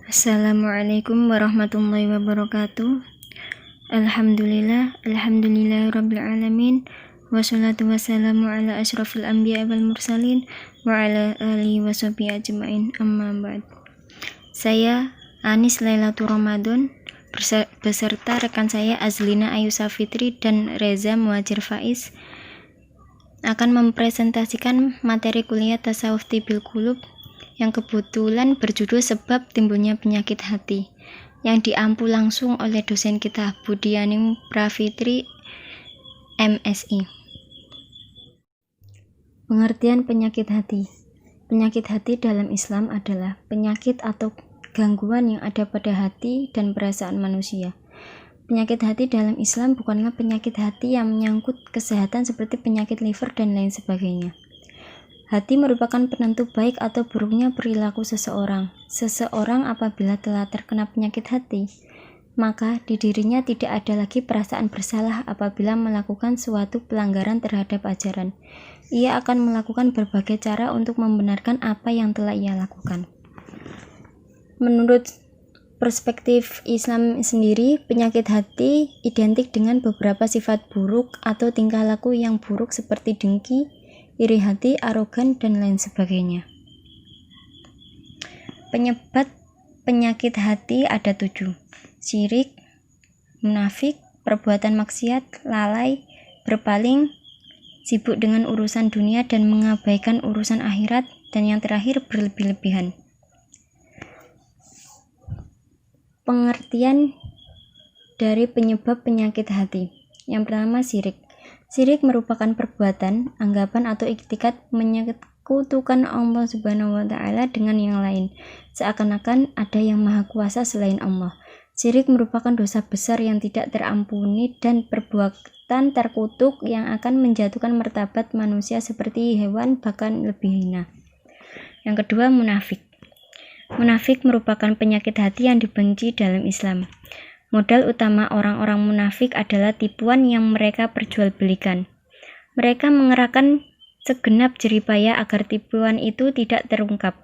Assalamualaikum warahmatullahi wabarakatuh. Alhamdulillah rabbil alamin. Wassalatu wassalamu ala asyrafil anbiya wal mursalin wa ala alihi washabihi ajmain. Amma ba'd. Saya Anis Lailatul Ramadan beserta rekan saya Azlina Ayu Safitri dan Reza Muhajir Faiz akan mempresentasikan materi kuliah Tasawuf Tibil Qulub yang kebetulan berjudul Sebab Timbulnya Penyakit Hati, yang diampu langsung oleh dosen kita Budianing Pravitri MSI. Pengertian penyakit hati. Penyakit hati dalam Islam adalah penyakit atau gangguan yang ada pada hati dan perasaan manusia. Penyakit hati dalam Islam bukanlah penyakit hati yang menyangkut kesehatan seperti penyakit liver dan lain sebagainya. Hati merupakan penentu baik atau buruknya perilaku seseorang. Seseorang apabila telah terkena penyakit hati, maka di dirinya tidak ada lagi perasaan bersalah apabila melakukan suatu pelanggaran terhadap ajaran. Ia akan melakukan berbagai cara untuk membenarkan apa yang telah ia lakukan. Menurut perspektif Islam sendiri, penyakit hati identik dengan beberapa sifat buruk atau tingkah laku yang buruk seperti dengki, iri hati, arogan, dan lain sebagainya. Penyebab penyakit hati ada 7: syirik, munafik, perbuatan maksiat, lalai, berpaling, sibuk dengan urusan dunia dan mengabaikan urusan akhirat, dan yang terakhir berlebih-lebihan. Pengertian dari penyebab penyakit hati. Yang pertama, syirik. Syirik merupakan perbuatan, anggapan atau iktikad menyekutukan Allah Subhanahu wa Ta'ala dengan yang lain, seakan-akan ada yang maha kuasa selain Allah. Syirik merupakan dosa besar yang tidak terampuni dan perbuatan terkutuk yang akan menjatuhkan martabat manusia seperti hewan, bahkan lebih hina. Yang kedua, munafik. Munafik merupakan penyakit hati yang dibenci dalam Islam. Modal utama orang-orang munafik adalah tipuan yang mereka perjualbelikan. Mereka mengerahkan segenap jeripaya agar tipuan itu tidak terungkap.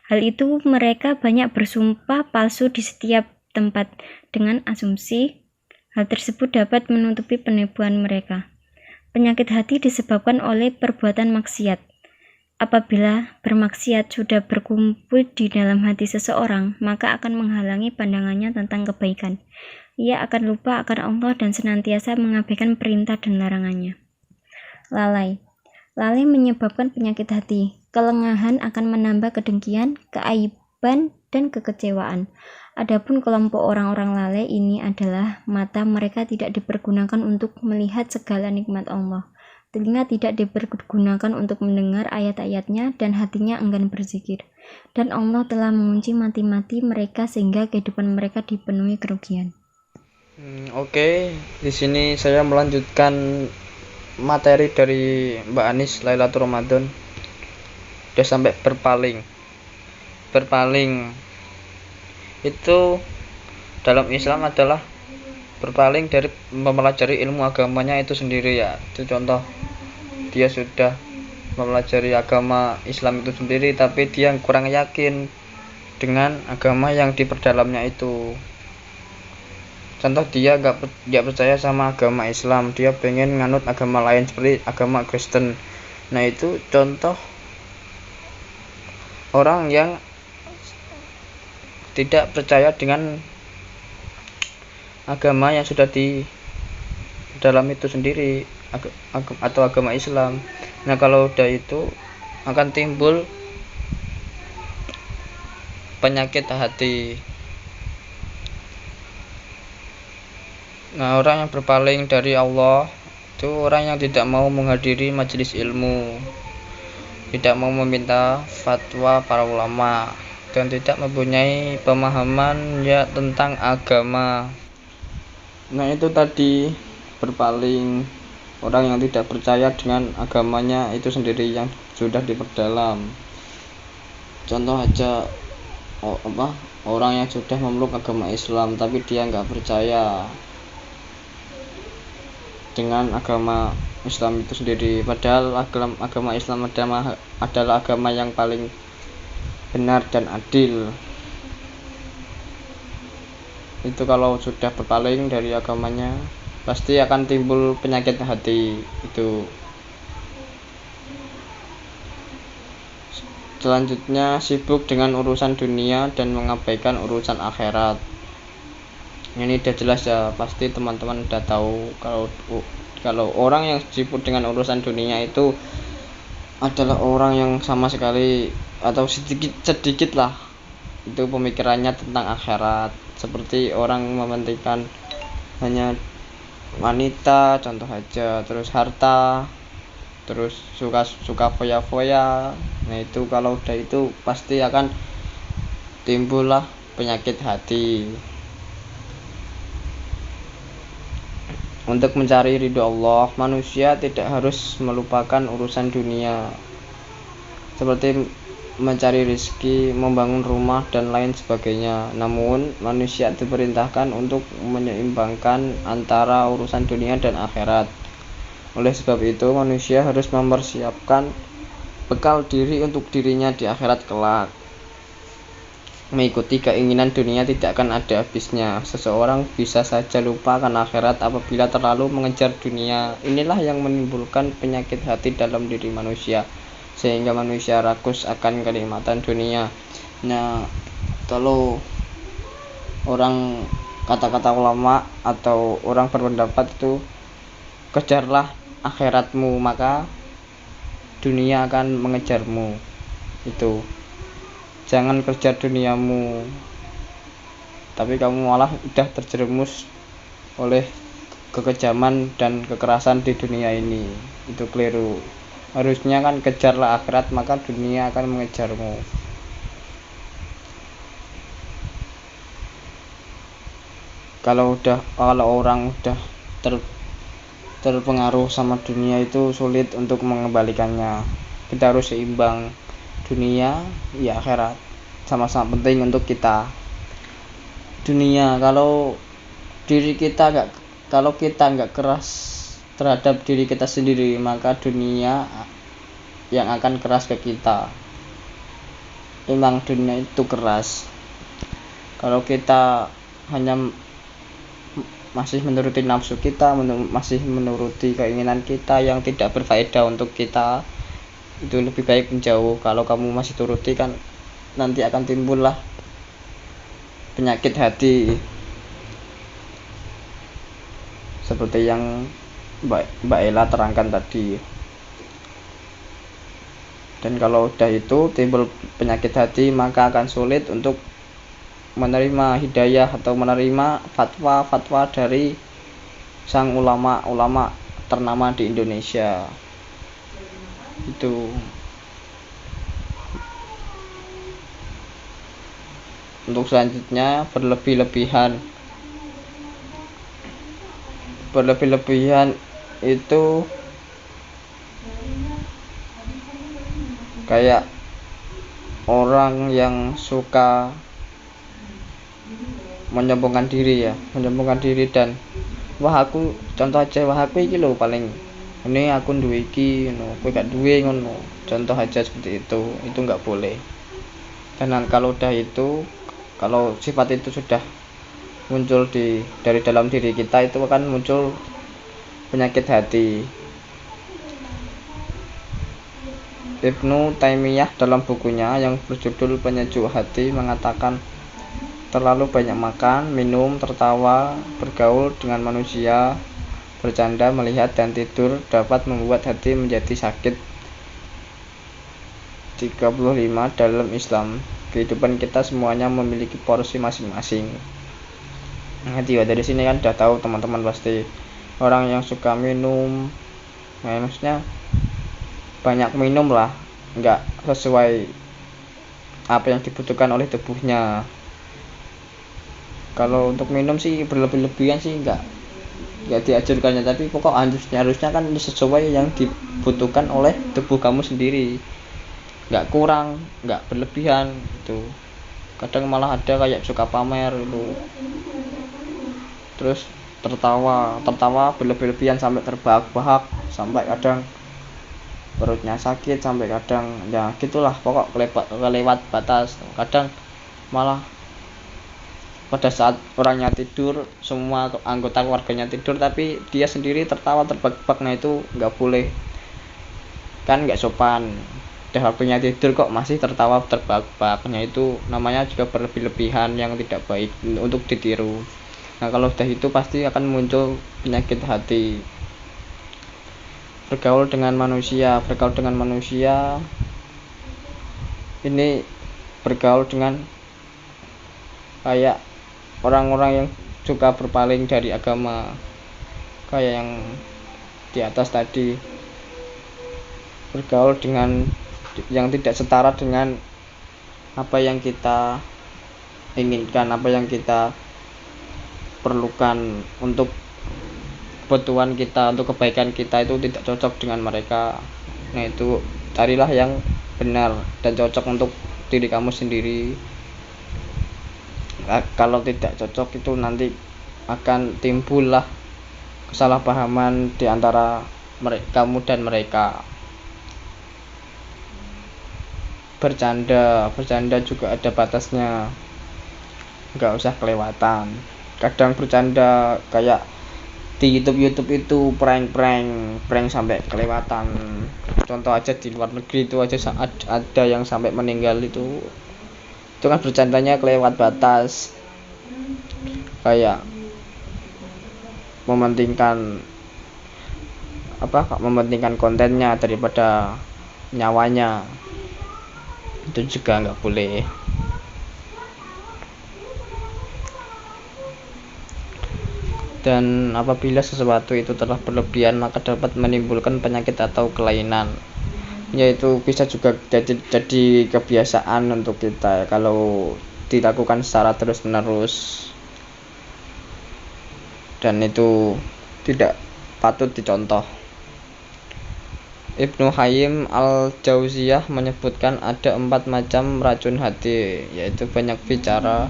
Hal itu mereka banyak bersumpah palsu di setiap tempat dengan asumsi hal tersebut dapat menutupi penipuan mereka. Penyakit hati disebabkan oleh perbuatan maksiat. Apabila bermaksiat sudah berkumpul di dalam hati seseorang, maka akan menghalangi pandangannya tentang kebaikan. Ia akan lupa akan Allah dan senantiasa mengabaikan perintah dan larangannya. Lalai. Lalai menyebabkan penyakit hati. Kelengahan akan menambah kedengkian, keaiban, dan kekecewaan. Adapun kelompok orang-orang lalai ini adalah mata mereka tidak dipergunakan untuk melihat segala nikmat Allah. Telinga tidak dipergunakan untuk mendengar ayat-ayatnya, dan hatinya enggan berzikir. Dan Allah telah mengunci mati-mati mereka sehingga kehidupan mereka dipenuhi kerugian. Oke, di sini saya melanjutkan materi dari Mbak Anis Lailatul Ramadan. Udah sampai berpaling. Berpaling itu dalam Islam adalah berpaling dari mempelajari ilmu agamanya itu sendiri ya. Itu contoh, dia sudah mempelajari agama Islam itu sendiri tapi dia kurang yakin dengan agama yang diperdalamnya itu. Contoh, dia nggak percaya sama agama Islam, dia pengen nganut agama lain seperti agama Kristen. Nah, itu contoh orang yang tidak percaya dengan agama yang sudah di dalam itu sendiri atau agama Islam. Nah, kalau udah itu akan timbul penyakit hati. Nah, orang yang berpaling dari Allah itu orang yang tidak mau menghadiri majelis ilmu, tidak mau meminta fatwa para ulama, dan tidak mempunyai pemahaman ya tentang agama. Nah, itu tadi berpaling, orang yang tidak percaya dengan agamanya itu sendiri yang sudah diperdalam. Contoh aja orang yang sudah memeluk agama Islam tapi dia nggak percaya dengan agama Islam itu sendiri, padahal agama Islam adalah agama yang paling benar dan adil. itu kalau sudah berpaling dari agamanya pasti akan timbul penyakit hati. Itu selanjutnya sibuk dengan urusan dunia dan mengabaikan urusan akhirat. Ini udah jelas ya, pasti teman-teman udah tahu kalau orang yang sibuk dengan urusan dunia itu adalah orang yang sama sekali atau sedikit lah itu pemikirannya tentang akhirat, seperti orang mementingkan hanya wanita contoh aja, terus harta, terus suka foya-foya. Nah itu kalau udah itu pasti akan timbullah penyakit hati. Untuk mencari ridho Allah, manusia tidak harus melupakan urusan dunia seperti mencari rezeki, membangun rumah dan lain sebagainya. Namun manusia diperintahkan untuk menyeimbangkan antara urusan dunia dan akhirat. Oleh sebab itu manusia harus mempersiapkan bekal diri untuk dirinya di akhirat kelak. Mengikuti keinginan dunia tidak akan ada habisnya. Seseorang bisa saja lupa akan akhirat apabila terlalu mengejar dunia. Inilah yang menimbulkan penyakit hati dalam diri manusia, sehingga manusia rakus akan kenikmatan dunia. Nah, kalau orang kata-kata ulama atau orang berpendapat itu, kejarlah akhiratmu maka dunia akan mengejarmu. Itu jangan kerja duniamu tapi kamu malah udah terjerumus oleh kekejaman dan kekerasan di dunia ini. Itu keliru. Harusnya kan kejarlah akhirat maka dunia akan mengejarmu. Kalau orang udah terpengaruh sama dunia itu sulit untuk mengembalikannya. Kita harus seimbang, dunia ya akhirat sama-sama penting untuk kita. Dunia kalau kita nggak keras terhadap diri kita sendiri, maka dunia yang akan keras ke kita. Memang dunia itu keras. Kalau kita hanya masih menuruti nafsu kita, masih menuruti keinginan kita yang tidak berfaedah untuk kita, itu lebih baik menjauh. Kalau kamu masih turuti kan nanti akan timbullah penyakit hati seperti yang Mbak Ella terangkan tadi. Dan kalau udah itu timbul penyakit hati, maka akan sulit untuk menerima hidayah atau menerima fatwa-fatwa dari sang ulama-ulama ternama di Indonesia. Itu untuk selanjutnya berlebih-lebihan itu kayak orang yang suka menyombongkan diri dan contoh aja aku iki lho paling ini aku duwe iki ngono, kowe gak duwe ngono. Contoh aja seperti itu nggak boleh. Dan kalau udah itu, kalau sifat itu sudah muncul dari dalam diri kita, itu akan muncul penyakit hati. Ibnu Taimiyah dalam bukunya yang berjudul Penyejuk Hati mengatakan, terlalu banyak makan, minum, tertawa, bergaul dengan manusia, bercanda, melihat, dan tidur dapat membuat hati menjadi sakit. 35 dalam Islam, kehidupan kita semuanya memiliki porsi masing-masing. Nah, dari sini kan udah tahu teman-teman pasti orang yang suka minum, maksudnya banyak minum lah, nggak sesuai apa yang dibutuhkan oleh tubuhnya. Kalau untuk minum sih berlebih-lebihan sih nggak diajarkannya, tapi pokok harusnya kan sesuai yang dibutuhkan oleh tubuh kamu sendiri, nggak kurang, nggak berlebihan. Itu kadang malah ada kayak suka pamer itu, terus tertawa berlebih-lebihan sampai terbahak-bahak, sampai kadang perutnya sakit, sampai kadang ya gitulah pokok kelewat batas. Kadang malah pada saat orangnya tidur, semua anggota keluarganya tidur, tapi dia sendiri tertawa terbahak-bahak. Nah itu nggak boleh, kan nggak sopan. Udah waktunya tidur kok masih tertawa terbahak-bahak, nah itu namanya juga berlebih-lebihan yang tidak baik untuk ditiru. Nah kalau udah itu pasti akan muncul penyakit hati. Bergaul dengan manusia ini bergaul dengan kayak orang-orang yang suka berpaling dari agama, kayak yang di atas tadi. Bergaul dengan yang tidak setara dengan apa yang kita inginkan, apa yang kita perlukan untuk kebutuhan kita, untuk kebaikan kita, itu tidak cocok dengan mereka. Nah itu carilah yang benar dan cocok untuk diri kamu sendiri. Kalau tidak cocok itu nanti akan timbullah kesalahpahaman di antara kamu dan mereka. Bercanda juga ada batasnya, nggak usah kelewatan. Kadang bercanda kayak di YouTube itu prank sampai kelewatan. Contoh aja di luar negeri itu aja ada yang sampai meninggal. Itu kan bercandanya kelewat batas, kayak mementingkan kontennya daripada nyawanya. Itu juga nggak boleh. Dan apabila sesuatu itu telah berlebihan, maka dapat menimbulkan penyakit atau kelainan, yaitu bisa juga jadi kebiasaan untuk kita kalau dilakukan secara terus menerus, dan itu tidak patut dicontoh. Ibnu Qayyim al-Jauziyah menyebutkan ada 4 macam racun hati, yaitu banyak bicara,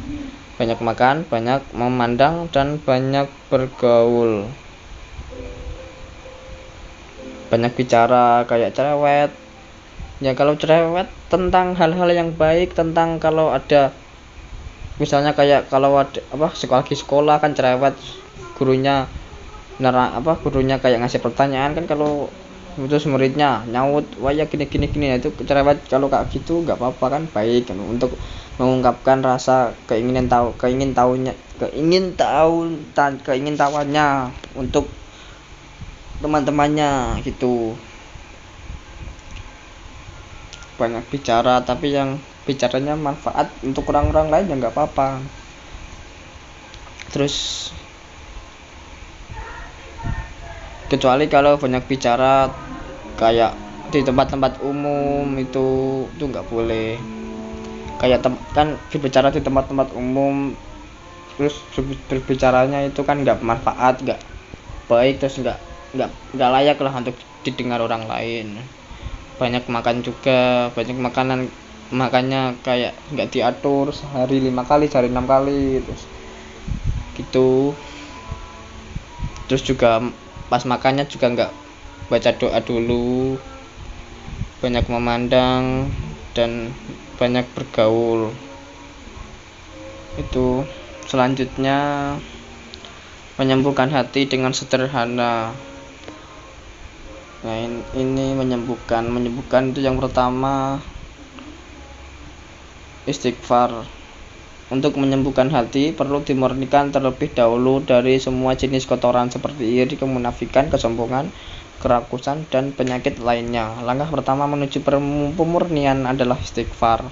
banyak makan, banyak memandang, dan banyak bergaul. Banyak bicara kayak cerewet. Ya kalau cerewet tentang hal-hal yang baik, tentang kalau ada misalnya kayak kalau ada sekolah kan cerewet, gurunya gurunya kayak ngasih pertanyaan kan, kalau terus muridnya nyaut wah ya gini itu cerewet. Kalau kayak gitu nggak apa-apa kan, baik kan, untuk mengungkapkan rasa keinginan tahuannya untuk teman-temannya gitu. Banyak bicara tapi yang bicaranya manfaat untuk orang-orang lain ya nggak apa-apa. Terus kecuali kalau banyak bicara kayak di tempat-tempat umum itu nggak boleh. Kayak kan berbicara di tempat-tempat umum terus berbicaranya itu kan nggak bermanfaat, nggak baik, terus nggak layak lah untuk didengar orang lain. Banyak makan juga, banyak makannya kayak nggak diatur, sehari 5 kali, sehari 6 kali terus gitu. Terus juga pas makannya juga nggak baca doa dulu, banyak memandang, dan banyak bergaul. Itu selanjutnya menyembuhkan hati dengan sederhana. Nah ini menyembuhkan itu yang pertama istighfar. Untuk menyembuhkan hati perlu dimurnikan terlebih dahulu dari semua jenis kotoran seperti iri, kemunafikan, kesombongan, kerakusan, dan penyakit lainnya. Langkah pertama menuju pemurnian adalah istighfar.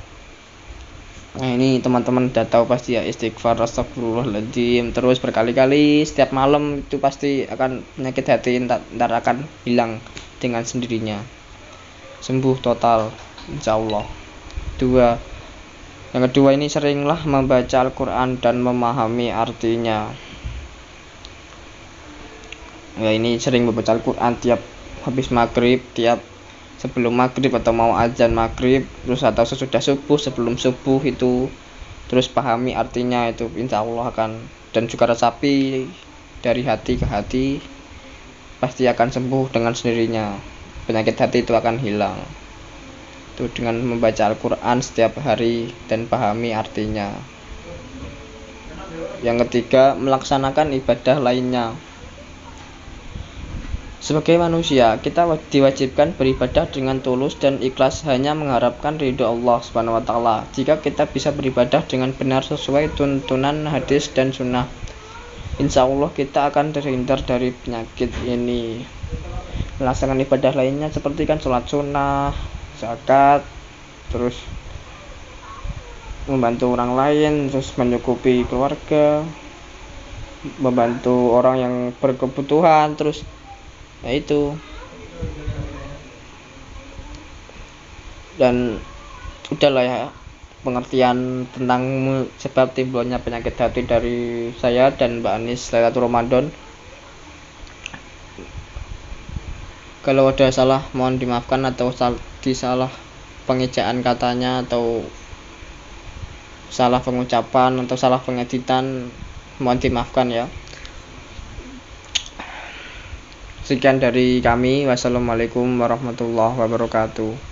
Nah ini teman-teman udah tahu pasti ya, istighfar, astagfirullahaladzim terus berkali-kali setiap malam, itu pasti akan penyakit hati ntar akan hilang dengan sendirinya, sembuh total insyaallah. Yang kedua ini seringlah membaca Al-Quran dan memahami artinya. Ya ini sering membaca Al-Quran tiap habis maghrib, tiap sebelum maghrib atau mau azan maghrib, terus atau sesudah subuh, sebelum subuh itu, terus pahami artinya, itu insya Allah akan, dan juga resapi dari hati ke hati, pasti akan sembuh dengan sendirinya. Penyakit hati itu akan hilang itu dengan membaca Al-Quran setiap hari dan pahami artinya. Yang ketiga, melaksanakan ibadah lainnya. Sebagai manusia, kita diwajibkan beribadah dengan tulus dan ikhlas, hanya mengharapkan ridho Allah Subhanahu wa taala. Jika kita bisa beribadah dengan benar sesuai tuntunan hadis dan sunnah, insya Allah kita akan terhindar dari penyakit ini. Melaksanakan ibadah lainnya seperti kan sholat sunnah, zakat, terus membantu orang lain, terus mencukupi keluarga, membantu orang yang berkebutuhan, terus ya itu. Dan udahlah ya, pengertian tentang sebab timbulnya penyakit hati dari saya dan Mbak Anis Lailatul Ramadan. Kalau ada salah mohon dimaafkan, atau disalah pengejaan katanya, atau salah pengucapan, atau salah pengeditan, mohon dimaafkan ya. Sekian dari kami. Wassalamualaikum warahmatullahi wabarakatuh.